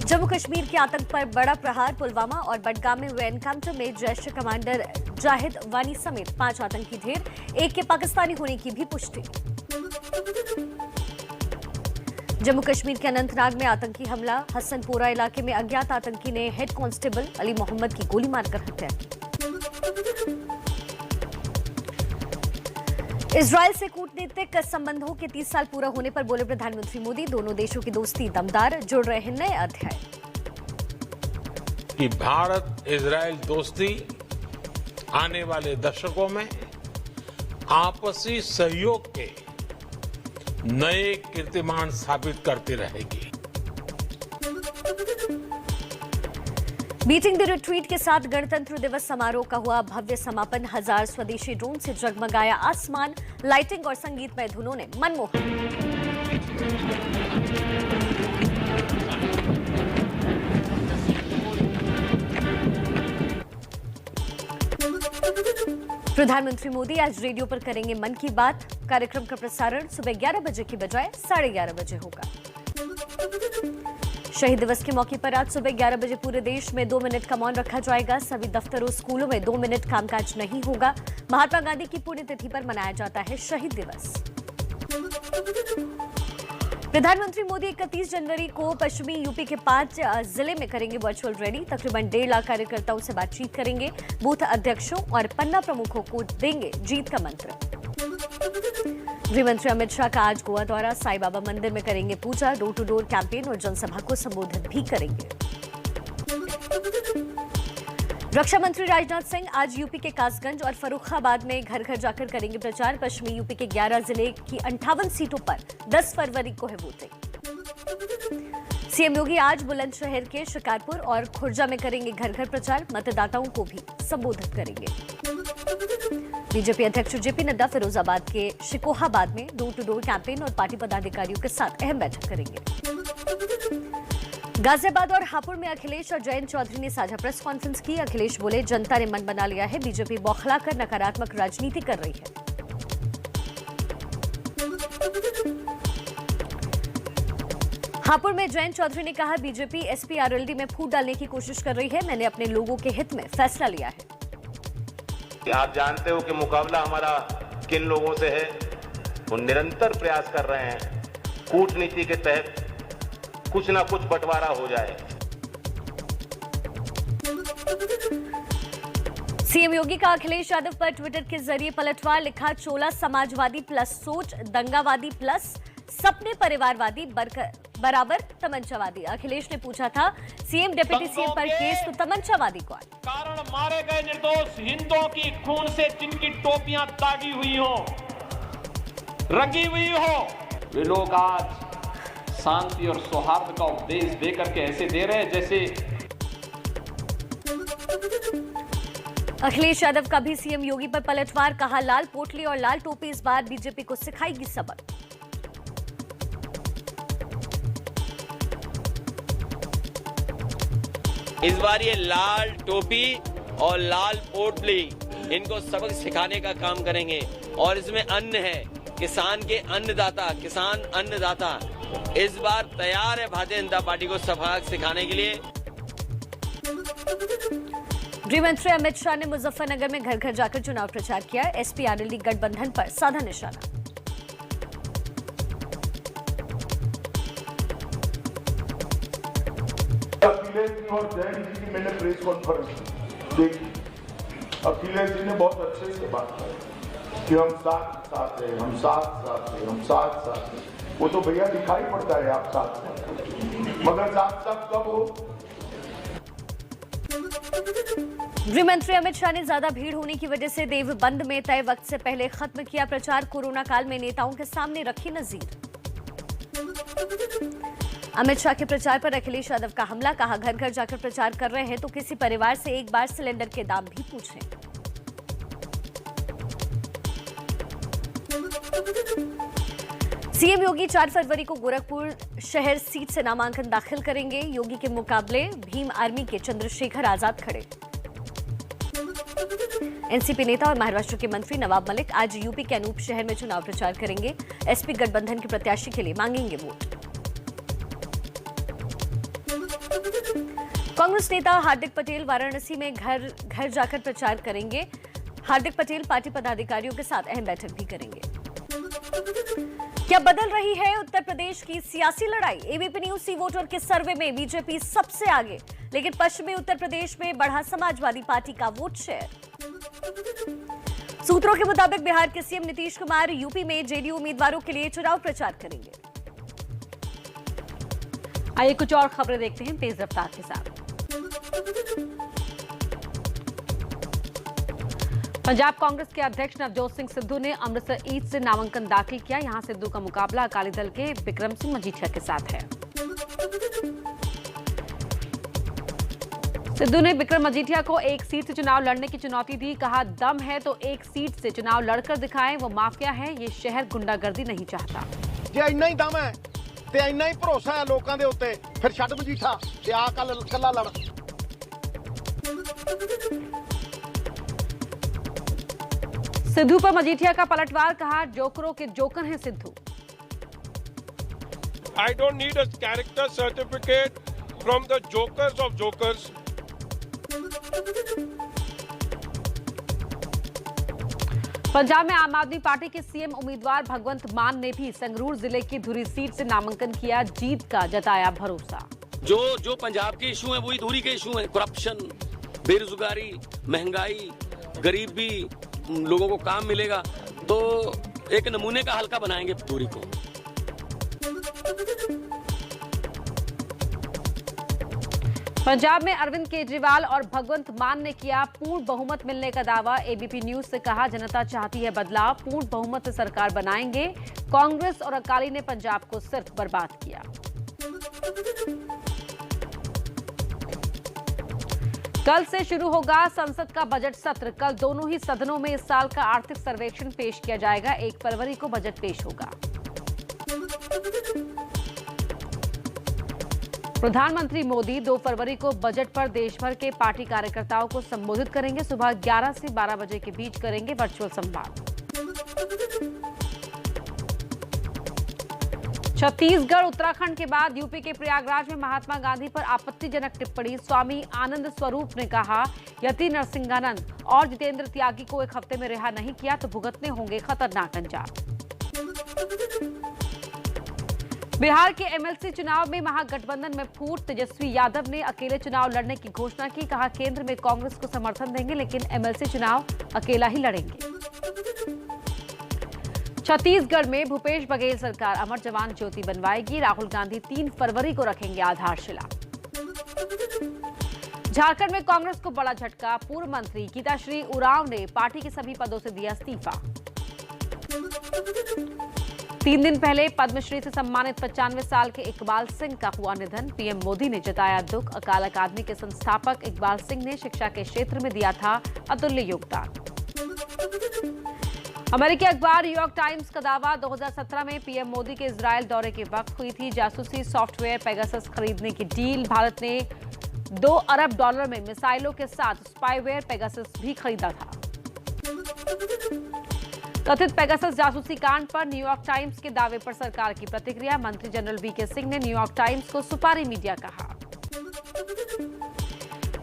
जम्मू कश्मीर के आतंक पर बड़ा प्रहार। पुलवामा और बडगाम में हुए एनकाउंटर में जैश के कमांडर जाहिद वानी समेत 5 आतंकी ढेर, एक के पाकिस्तानी होने की भी पुष्टि। जम्मू कश्मीर के अनंतनाग में आतंकी हमला। हसनपुरा इलाके में अज्ञात आतंकी ने हेड कांस्टेबल अली मोहम्मद की गोली मारकर हत्या की। इजरायल से कूटनीतिक संबंधों के 30 साल पूरा होने पर बोले प्रधानमंत्री मोदी, दोनों देशों की दोस्ती दमदार, जुड़ रहे हैं नए अध्याय। कि भारत इजरायल दोस्ती आने वाले दशकों में आपसी सहयोग के नए कीर्तिमान स्थापित करती रहेगी। बीटिंग द रिट्रीट के साथ गणतंत्र दिवस समारोह का हुआ भव्य समापन। 1000 स्वदेशी ड्रोन से जगमगाया आसमान। लाइटिंग और संगीतमय धुनों ने मनमोहन। प्रधानमंत्री मोदी आज रेडियो पर करेंगे मन की बात। कार्यक्रम का प्रसारण सुबह 11 बजे की बजाय 11:30 बजे होगा। शहीद दिवस के मौके पर आज सुबह 11 बजे पूरे देश में 2 मिनट का मौन रखा जाएगा। सभी दफ्तरों, स्कूलों में 2 मिनट कामकाज नहीं होगा। महात्मा गांधी की पुण्यतिथि पर मनाया जाता है शहीद दिवस। प्रधानमंत्री मोदी 31 जनवरी को पश्चिमी यूपी के 5 जिले में करेंगे वर्चुअल रैली। तकरीबन 1.5 लाख कार्यकर्ताओं से बातचीत करेंगे। बूथ अध्यक्षों और पन्ना प्रमुखों को देंगे जीत का मंत्र। गृहमंत्री अमित शाह का आज गोवा दौरा। साईं बाबा मंदिर में करेंगे पूजा। डोर टू डोर कैंपेन और जनसभा को संबोधित भी करेंगे। रक्षा मंत्री राजनाथ सिंह आज यूपी के कासगंज और फर्रुखाबाद में घर घर जाकर करेंगे प्रचार। पश्चिमी यूपी के 11 जिले की 58 सीटों पर 10 फरवरी को है वोटिंग। सीएम योगी आज बुलंदशहर के शिकारपुर और खुर्जा में करेंगे घर घर प्रचार। मतदाताओं को भी संबोधित करेंगे। बीजेपी अध्यक्ष जेपी नड्डा फिरोजाबाद के शिकोहाबाद में डोर टू डोर कैंपेन और पार्टी पदाधिकारियों के साथ अहम बैठक करेंगे। गाजियाबाद और हापुड़ में अखिलेश और जयंत चौधरी ने साझा प्रेस कॉन्फ्रेंस की। अखिलेश बोले, जनता ने मन बना लिया है, बीजेपी बौखलाकर नकारात्मक राजनीति कर रही है। हापुड़ में जयंत चौधरी ने कहा, बीजेपी एसपी आरएलडी में फूट डालने की कोशिश कर रही है। मैंने अपने लोगों के हित में फैसला लिया है। आप जानते हो कि मुकाबला हमारा किन लोगों से है। वो निरंतर प्रयास कर रहे हैं कूटनीति के तहत कुछ ना कुछ बंटवारा हो जाए। सीएम योगी का अखिलेश यादव पर ट्विटर के जरिए पलटवार। लिखा, चोला समाजवादी प्लस सोच दंगावादी प्लस सपने परिवारवादी बराबर तमंचावादी। अखिलेश ने पूछा था, सीएम डिप्टी सीएम पर केस तो तमंचावादी कौन? कारण मारे गए निर्दोष हिंदुओं की खून से जिनकी टोपियां दागी हुई हो, रंगी हुई हो, वे लोग आज शांति और सौहार्द का उपदेश देकर के ऐसे दे रहे हैं जैसे। अखिलेश यादव का भी सीएम योगी पर पलटवार। कहा, लाल पोटली और लाल टोपी इस बार बीजेपी को सिखाएगी सबक। इस बार ये लाल टोपी और लाल पोटली इनको सबक सिखाने का काम करेंगे। और इसमें अन्न है, किसान के अन्नदाता, किसान अन्नदाता इस बार तैयार है भारतीय जनता पार्टी को सबक सिखाने के लिए। गृहमंत्री अमित शाह ने मुजफ्फरनगर में घर घर जाकर चुनाव प्रचार किया। एसपी आरएलडी गठबंधन पर साधा निशाना। अखिलेश जी और जयंत जी की मैंने प्रेस कॉन्फ्रेंस देखी। अखिलेश जी ने बहुत अच्छे से बात की कि हम साथ साथ हैं, हम साथ साथ हैं, हम साथ साथ हैं। वो तो भैया दिखाई पड़ता है आप साथ साथ, मगर साथ साथ कब हो? गृहमंत्री अमित शाह ने ज्यादा भीड़ होने की वजह से देवबंद में तय वक्त से पहले खत्म किया प्रचार। कोरोना काल में नेताओं के सामने रखी नजीर। अमित शाह के प्रचार पर अखिलेश यादव का हमला। कहा, घर घर जाकर प्रचार कर रहे हैं तो किसी परिवार से एक बार सिलेंडर के दाम भी पूछें। सीएम योगी 4 फरवरी को गोरखपुर शहर सीट से नामांकन दाखिल करेंगे। योगी के मुकाबले भीम आर्मी के चंद्रशेखर आजाद खड़े। एनसीपी नेता और महाराष्ट्र के मंत्री नवाब मलिक आज यूपी के अनूप शहर में चुनाव प्रचार करेंगे। एसपी गठबंधन के प्रत्याशी के लिए मांगेंगे वोट। कांग्रेस नेता हार्दिक पटेल वाराणसी में घर घर जाकर प्रचार करेंगे। हार्दिक पटेल पार्टी पदाधिकारियों के साथ अहम बैठक भी करेंगे। क्या बदल रही है उत्तर प्रदेश की सियासी लड़ाई? एबीपी न्यूज सी वोटर के सर्वे में बीजेपी सबसे आगे, लेकिन पश्चिमी उत्तर प्रदेश में बढ़ा समाजवादी पार्टी का वोट शेयर। सूत्रों के मुताबिक बिहार के सीएम नीतीश कुमार यूपी में जेडीयू उम्मीदवारों के लिए चुनाव प्रचार करेंगे। आइए कुछ और खबरें देखते हैं तेज रफ्तार के साथ। पंजाब कांग्रेस के अध्यक्ष नवजोत सिंह सिद्धू ने अमृतसर ईस्ट से नामांकन दाखिल किया। यहां सिद्धू का मुकाबला अकाली दल के बिक्रम सिंह मजीठिया के साथ है। सिद्धू ने बिक्रम मजीठिया को एक सीट से चुनाव लड़ने की चुनौती दी। कहा, दम है तो एक सीट से चुनाव लड़कर दिखाएं। वो माफिया है, ये शहर गुंडागर्दी नहीं चाहता। जे इन्ना ही दम है ते इन्ना ही भरोसा है लोगों के उत्ते, फिर छड्ड मजीठा ते आ कल्ला लड़। सिद्धू पर मजीठिया का पलटवार। कहा, जोकरों के जोकर हैं Sidhu. I don't need a character certificate from the jokers of jokers. Punjab में आम आदमी पार्टी के सीएम उम्मीदवार भगवंत मान ने भी संगरूर जिले की धुरी सीट से नामांकन किया। जीत का जताया भरोसा। जो पंजाब के इशू हैं वही धुरी के इशू हैं। करप्शन, बेरोजगारी, महंगाई, गरीबी, लोगों को काम मिलेगा तो एक नमूने का हल्का बनाएंगे धुरी को। पंजाब में अरविंद केजरीवाल और भगवंत मान ने किया पूर्ण बहुमत मिलने का दावा। एबीपी न्यूज से कहा, जनता चाहती है बदलाव, पूर्ण बहुमत से सरकार बनाएंगे। कांग्रेस और अकाली ने पंजाब को सिर्फ बर्बाद किया। कल से शुरू होगा संसद का बजट सत्र। कल दोनों ही सदनों में इस साल का आर्थिक सर्वेक्षण पेश किया जाएगा। 1 फरवरी को बजट पेश होगा। प्रधानमंत्री मोदी 2 फरवरी को बजट पर देश भर के पार्टी कार्यकर्ताओं को संबोधित करेंगे। सुबह 11 से 12 बजे के बीच करेंगे वर्चुअल संवाद। छत्तीसगढ़ उत्तराखंड के बाद यूपी के प्रयागराज में महात्मा गांधी पर आपत्तिजनक टिप्पणी। स्वामी आनंद स्वरूप ने कहा, यदि नरसिंहानंद और जितेंद्र त्यागी को 1 हफ्ते में रिहा नहीं किया तो भुगतने होंगे खतरनाक अंजाम। बिहार के एमएलसी चुनाव में महागठबंधन में फूट। तेजस्वी यादव ने अकेले चुनाव लड़ने की घोषणा की। कहा, केंद्र में कांग्रेस को समर्थन देंगे लेकिन एमएलसी चुनाव अकेला ही लड़ेंगे। छत्तीसगढ़ में भूपेश बघेल सरकार अमर जवान ज्योति बनवाएगी। राहुल गांधी 3 फरवरी को रखेंगे आधारशिला। झारखंड में कांग्रेस को बड़ा झटका। पूर्व मंत्री गीताश्री उरांव ने पार्टी के सभी पदों से दिया इस्तीफा। 3 दिन पहले पद्मश्री से सम्मानित 95 साल के इकबाल सिंह का हुआ निधन। पीएम मोदी ने जताया दुख। अकाल अकादमी के संस्थापक इकबाल सिंह ने शिक्षा के क्षेत्र में दिया था अतुल्य योगदान। अमेरिकी अखबार न्यूयॉर्क टाइम्स का दावा, 2017 में पीएम मोदी के इजरायल दौरे के वक्त हुई थी जासूसी सॉफ्टवेयर पेगासस खरीदने की डील। भारत ने $2 अरब में मिसाइलों के साथ स्पाईवेयर पेगासस भी खरीदा था। कथित पेगासस जासूसी कांड पर न्यूयॉर्क टाइम्स के दावे पर सरकार की प्रतिक्रिया। मंत्री जनरल वीके सिंह ने न्यूयॉर्क टाइम्स को सुपारी मीडिया कहा।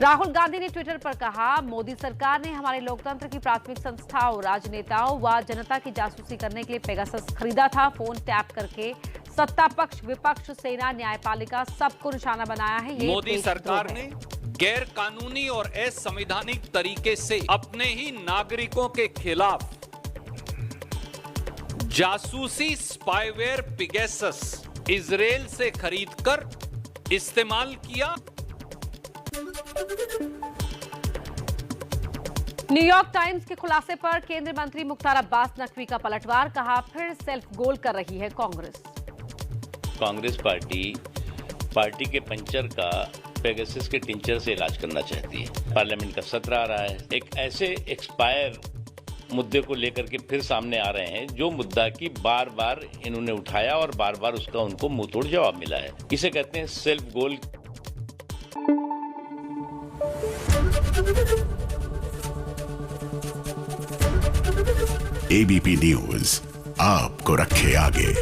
राहुल गांधी ने ट्विटर पर कहा, मोदी सरकार ने हमारे लोकतंत्र की प्राथमिक संस्थाओं, राजनेताओं व जनता की जासूसी करने के लिए पेगासस खरीदा था। फोन टैप करके सत्ता पक्ष, विपक्ष, सेना, न्यायपालिका सबको निशाना बनाया है। मोदी सरकार ने गैर कानूनी और असंवैधानिक तरीके से अपने ही नागरिकों के खिलाफ जासूसी स्पाईवेयर पेगासस इजरायल से खरीदकर इस्तेमाल किया। न्यूयॉर्क टाइम्स के खुलासे पर केंद्रीय मंत्री मुख्तार अब्बास नकवी का पलटवार। कहा, फिर सेल्फ गोल कर रही है कांग्रेस। कांग्रेस पार्टी के पंचर का पेगासस के टिंचर से इलाज करना चाहती है। पार्लियामेंट का सत्र आ रहा है, एक ऐसे एक्सपायर मुद्दे को लेकर के फिर सामने आ रहे हैं जो मुद्दा की बार बार इन्होंने उठाया और बार बार उसका उनको मुंह तोड़ जवाब मिला है। इसे कहते हैं सेल्फ गोल। एबीपी न्यूज आपको रखे आगे।